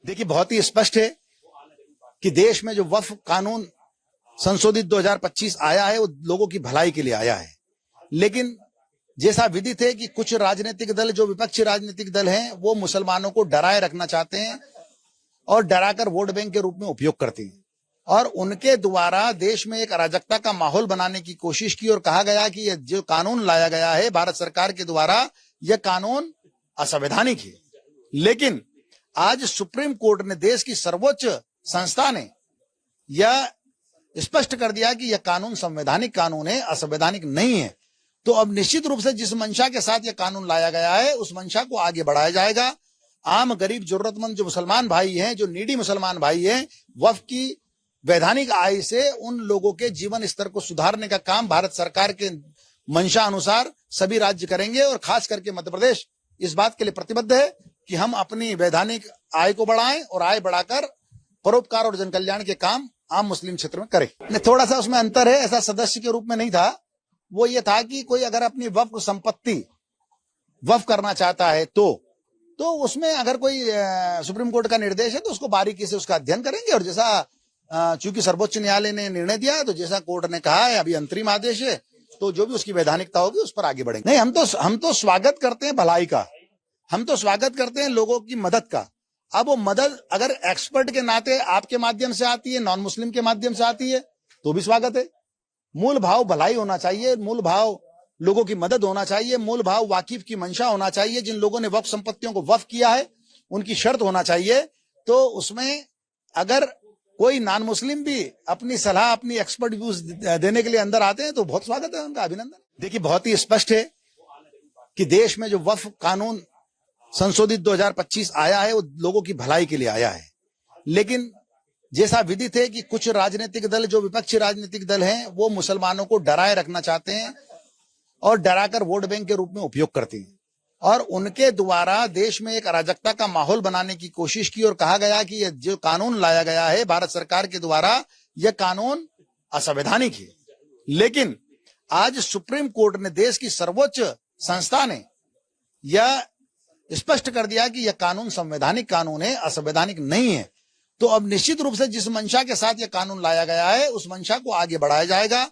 देखिए, बहुत ही स्पष्ट है कि देश में जो वक्फ कानून संशोधित 2025 आया है वो लोगों की भलाई के लिए आया है। लेकिन जैसा विदित है कि कुछ राजनीतिक दल, जो विपक्षी राजनीतिक दल हैं, वो मुसलमानों को डराए रखना चाहते हैं और डराकर वोट बैंक के रूप में उपयोग करते हैं। और उनके द्वारा देश में एक अराजकता का माहौल बनाने की कोशिश की और कहा गया कि यह जो कानून लाया गया है भारत सरकार के द्वारा, यह कानून असंवैधानिक है। लेकिन आज सुप्रीम कोर्ट ने, देश की सर्वोच्च संस्था ने, यह स्पष्ट कर दिया कि यह कानून संवैधानिक कानून है, असंवैधानिक नहीं है। तो अब निश्चित रूप से जिस मंशा के साथ यह कानून लाया गया है उस मंशा को आगे बढ़ाया जाएगा। आम गरीब जरूरतमंद जो मुसलमान भाई हैं, जो नीडी मुसलमान भाई हैं, वक्फ की वैधानिक आय से उन लोगों के जीवन स्तर को सुधारने का काम भारत सरकार के मंशा अनुसार सभी राज्य करेंगे। और खास करके मध्य प्रदेश इस बात के लिए प्रतिबद्ध है कि हम अपनी वैधानिक आय को बढ़ाएं और आय बढ़ाकर परोपकार और जनकल्याण के काम आम मुस्लिम क्षेत्र में करें। थोड़ा सा उसमें अंतर है, ऐसा सदस्य के रूप में नहीं था। वो ये था कि कोई अगर अपनी वक्फ संपत्ति वक्फ करना चाहता है तो उसमें अगर कोई सुप्रीम कोर्ट का निर्देश है तो उसको बारीकी से उसका अध्ययन करेंगे। और जैसा चूंकि सर्वोच्च न्यायालय ने निर्णय दिया है, तो जैसा कोर्ट ने कहा है, अभी अंतरिम आदेश है, तो जो भी उसकी वैधानिकता होगी उस पर आगे बढ़ेंगे। नहीं, हम तो स्वागत करते हैं भलाई का, हम तो स्वागत करते हैं लोगों की मदद का। अब वो मदद अगर एक्सपर्ट के नाते आपके माध्यम से आती है, नॉन मुस्लिम के माध्यम से आती है, तो भी स्वागत है। मूल भाव भलाई होना चाहिए, मूल भाव लोगों की मदद होना चाहिए, मूल भाव वाकिफ की मंशा होना चाहिए। जिन लोगों ने वक्फ संपत्तियों को वक्फ किया है उनकी शर्त होना चाहिए। तो उसमें अगर कोई नॉन मुस्लिम भी अपनी सलाह, अपनी एक्सपर्ट व्यूज देने के लिए अंदर आते हैं तो बहुत स्वागत है, उनका अभिनंदन। देखिए, बहुत ही स्पष्ट है कि देश में जो वक्फ कानून संशोधित 2025 आया है वो लोगों की भलाई के लिए आया है। लेकिन जैसा विदित है कि कुछ राजनीतिक दल, जो विपक्षी राजनीतिक दल हैं, वो मुसलमानों को डराए रखना चाहते हैं और डराकर वोट बैंक के रूप में उपयोग करते हैं। और उनके द्वारा देश में एक अराजकता का माहौल बनाने की कोशिश की और कहा गया कि यह जो कानून लाया गया है भारत सरकार के द्वारा, यह कानून असंवैधानिक है। लेकिन आज सुप्रीम कोर्ट ने, देश की सर्वोच्च संस्था ने, यह स्पष्ट कर दिया कि यह कानून संवैधानिक कानून है, असंवैधानिक नहीं है। तो अब निश्चित रूप से जिस मंशा के साथ यह कानून लाया गया है उस मंशा को आगे बढ़ाया जाएगा।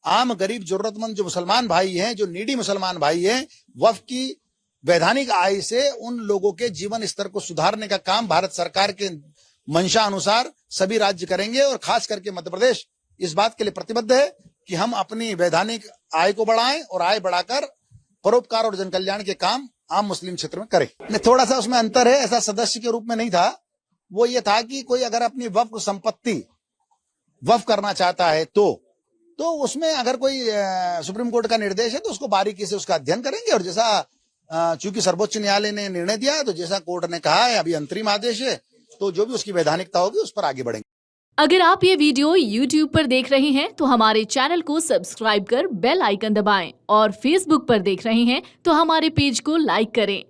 आम गरीब जरूरतमंद जो मुसलमान भाई हैं, जो नीडी मुसलमान भाई हैं, वक्फ की वैधानिक आय से उन लोगों के जीवन स्तर को सुधारने का काम भारत सरकार के मंशा अनुसार सभी राज्य करेंगे। और खास करके मध्य प्रदेश इस बात के लिए प्रतिबद्ध है कि हम अपनी वैधानिक आय को बढ़ाएं और आय बढ़ाकर परोपकार और जनकल्याण के काम आम मुस्लिम क्षेत्र में करें। थोड़ा सा उसमें अंतर है, ऐसा सदस्य के रूप में नहीं था। वो ये था कि कोई अगर अपनी वक्फ संपत्ति वक्फ करना चाहता है तो उसमें अगर कोई सुप्रीम कोर्ट का निर्देश है तो उसको बारीकी से उसका अध्ययन करेंगे। और जैसा चूंकि सर्वोच्च न्यायालय ने निर्णय दिया है, तो जैसा कोर्ट ने कहा है, अभी अंतरिम आदेश है, तो जो भी उसकी वैधानिकता होगी उस पर आगे बढ़ेंगे। अगर आप ये वीडियो YouTube पर देख रहे हैं तो हमारे चैनल को सब्सक्राइब कर बेल आइकन दबाएं और Facebook पर देख रहे हैं तो हमारे पेज को लाइक करें।